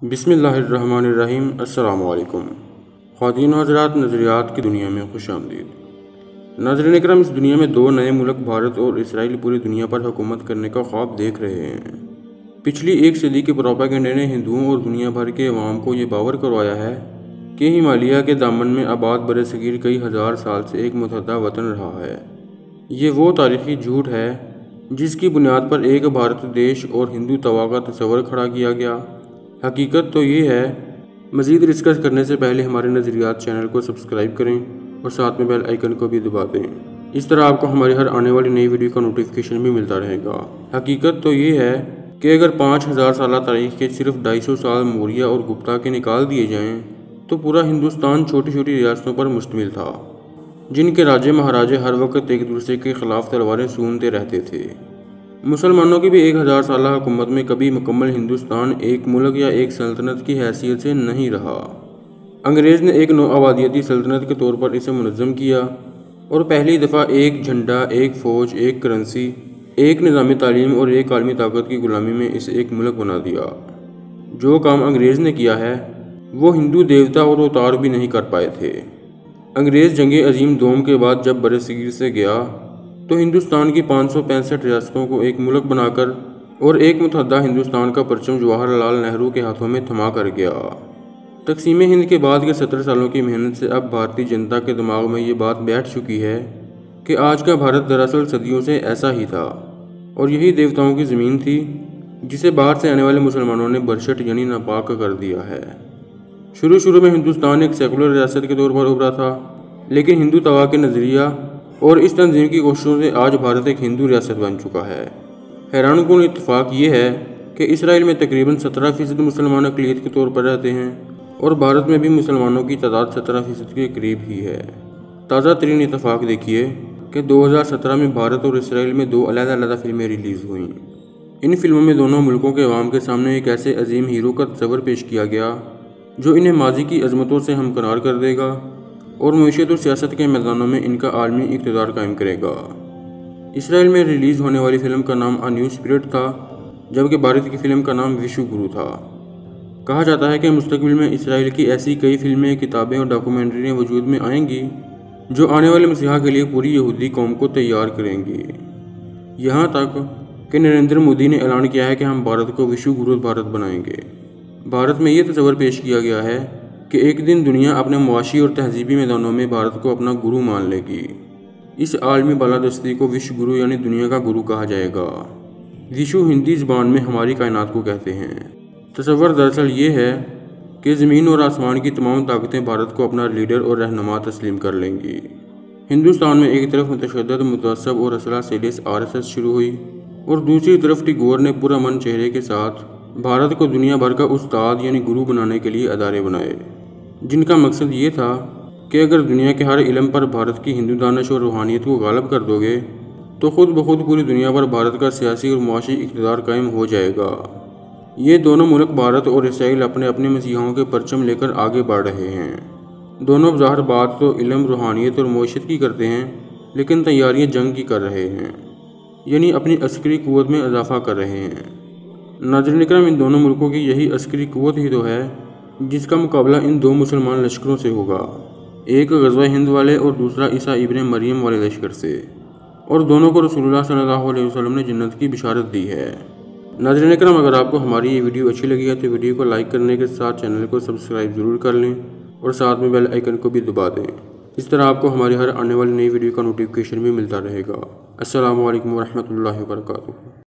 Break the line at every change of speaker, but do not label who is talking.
بسم اللہ الرحمن الرحیم۔ السلام علیکم خواتین و حضرات، نظریات کی دنیا میں خوش آمدید۔ ناظرین اکرام، اس دنیا میں دو نئے ملک بھارت اور اسرائیل پوری دنیا پر حکومت کرنے کا خواب دیکھ رہے ہیں۔ پچھلی ایک صدی کے پروپیگنڈے نے ہندوؤں اور دنیا بھر کے عوام کو یہ باور کروایا ہے کہ ہمالیہ کے دامن میں آباد برصغیر کئی ہزار سال سے ایک متحدہ وطن رہا ہے۔ یہ وہ تاریخی جھوٹ ہے جس کی بنیاد پر ایک بھارت دیش اور ہندو توا کا تصور کھڑا کیا گیا۔ حقیقت تو یہ ہے۔ مزید ڈسکس کرنے سے پہلے ہمارے نظریات چینل کو سبسکرائب کریں اور ساتھ میں بیل آئیکن کو بھی دبا دیں۔ اس طرح آپ کو ہماری ہر آنے والی نئی ویڈیو کا نوٹیفیکیشن بھی ملتا رہے گا۔ حقیقت تو یہ ہے کہ اگر 5000 سالہ تاریخ کے صرف 250 سال موریہ اور گپتا کے نکال دیے جائیں تو پورا ہندوستان چھوٹی چھوٹی ریاستوں پر مشتمل تھا، جن کے راجے مہاراجے ہر وقت ایک دوسرے کے خلاف تلواریں سونتے رہتے تھے۔ مسلمانوں کی بھی 1000 سالہ حکومت میں کبھی مکمل ہندوستان ایک ملک یا ایک سلطنت کی حیثیت سے نہیں رہا۔ انگریز نے ایک نو آبادیاتی سلطنت کے طور پر اسے منظم کیا اور پہلی دفعہ ایک جھنڈا، ایک فوج، ایک کرنسی، ایک نظام تعلیم اور ایک عالمی طاقت کی غلامی میں اسے ایک ملک بنا دیا۔ جو کام انگریز نے کیا ہے وہ ہندو دیوتا اور اوتار بھی نہیں کر پائے تھے۔ انگریز جنگ عظیم دوم کے بعد جب برصغیر سے گیا تو ہندوستان کی 565 ریاستوں کو ایک ملک بنا کر اور ایک متحدہ ہندوستان کا پرچم جواہر لال نہرو کے ہاتھوں میں تھما کر گیا۔ تقسیم ہند کے بعد کے 70 سالوں کی محنت سے اب بھارتی جنتا کے دماغ میں یہ بات بیٹھ چکی ہے کہ آج کا بھارت دراصل صدیوں سے ایسا ہی تھا اور یہی دیوتاؤں کی زمین تھی جسے باہر سے آنے والے مسلمانوں نے برشٹ یعنی ناپاک کر دیا ہے۔ شروع میں ہندوستان ایک سیکولر ریاست کے طور پر ابھرا تھا، لیکن ہندو توا کے نظریہ اور اس تنظیم کی کوششوں سے آج بھارت ایک ہندو ریاست بن چکا ہے۔ حیران کن اتفاق یہ ہے کہ اسرائیل میں تقریباً 17% مسلمان اقلیت کے طور پر رہتے ہیں اور بھارت میں بھی مسلمانوں کی تعداد 17% کے قریب ہی ہے۔ تازہ ترین اتفاق دیکھیے کہ 2017 میں بھارت اور اسرائیل میں 2 علیحدہ فلمیں ریلیز ہوئیں۔ ان فلموں میں دونوں ملکوں کے عوام کے سامنے ایک ایسے عظیم ہیرو کا تصور پیش کیا گیا جو انہیں ماضی کی عظمتوں سے ہمکنار کر دے گا اور معیشت اور سیاست کے میدانوں میں ان کا عالمی اقتدار قائم کرے گا۔ اسرائیل میں ریلیز ہونے والی فلم کا نام نیو اسپرٹ تھا، جبکہ بھارت کی فلم کا نام وشو گرو تھا۔ کہا جاتا ہے کہ مستقبل میں اسرائیل کی ایسی کئی فلمیں، کتابیں اور ڈاکومنٹریاں وجود میں آئیں گی جو آنے والے مسیحا کے لیے پوری یہودی قوم کو تیار کریں گی۔ یہاں تک کہ نریندر مودی نے اعلان کیا ہے کہ ہم بھارت کو وشو گرو بھارت بنائیں گے۔ بھارت میں یہ تصور پیش کیا گیا ہے کہ ایک دن دنیا اپنے معاشی اور تہذیبی میدانوں میں بھارت کو اپنا گرو مان لے گی۔ اس عالمی بالادستی کو وشو گرو یعنی دنیا کا گرو کہا جائے گا۔ وشو ہندی زبان میں ہماری کائنات کو کہتے ہیں۔ تصور دراصل یہ ہے کہ زمین اور آسمان کی تمام طاقتیں بھارت کو اپنا لیڈر اور رہنما تسلیم کر لیں گی۔ ہندوستان میں ایک طرف متشدد، متعصب اور اسلحہ سیلیس RSS شروع ہوئی اور دوسری طرف ٹیگور نے پرامن چہرے کے ساتھ بھارت کو دنیا بھر کا استاد یعنی گرو بنانے کے لیے ادارے بنائے، جن کا مقصد یہ تھا کہ اگر دنیا کے ہر علم پر بھارت کی ہندو دانش اور روحانیت کو غالب کر دو گے تو خود بخود پوری دنیا پر بھارت کا سیاسی اور معاشی اقتدار قائم ہو جائے گا۔ یہ دونوں ملک بھارت اور اسرائیل اپنے اپنے مسیحاؤں کے پرچم لے کر آگے بڑھ رہے ہیں۔ دونوں بظاہر بات تو علم، روحانیت اور معیشت کی کرتے ہیں، لیکن تیاریاں جنگ کی کر رہے ہیں، یعنی اپنی عسکری قوت میں اضافہ کر رہے ہیں۔ ناظرین اکرام، ان دونوں ملکوں کی یہی عسکری قوت ہی تو ہے جس کا مقابلہ ان 2 مسلمان لشکروں سے ہوگا، ایک غزوہ ہند والے اور دوسرا عیسیٰ ابن مریم والے لشکر سے، اور دونوں کو رسول اللہ صلی اللہ علیہ وسلم نے جنت کی بشارت دی ہے۔ ناظرین اکرام، اگر آپ کو ہماری یہ ویڈیو اچھی لگی ہے تو ویڈیو کو لائک کرنے کے ساتھ چینل کو سبسکرائب ضرور کر لیں اور ساتھ میں بیل آئیکن کو بھی دبا دیں۔ اس طرح آپ کو ہماری ہر آنے والی نئی ویڈیو کا نوٹیفیکیشن بھی ملتا رہے گا۔ السلام علیکم ورحمۃ اللہ وبرکاتہ۔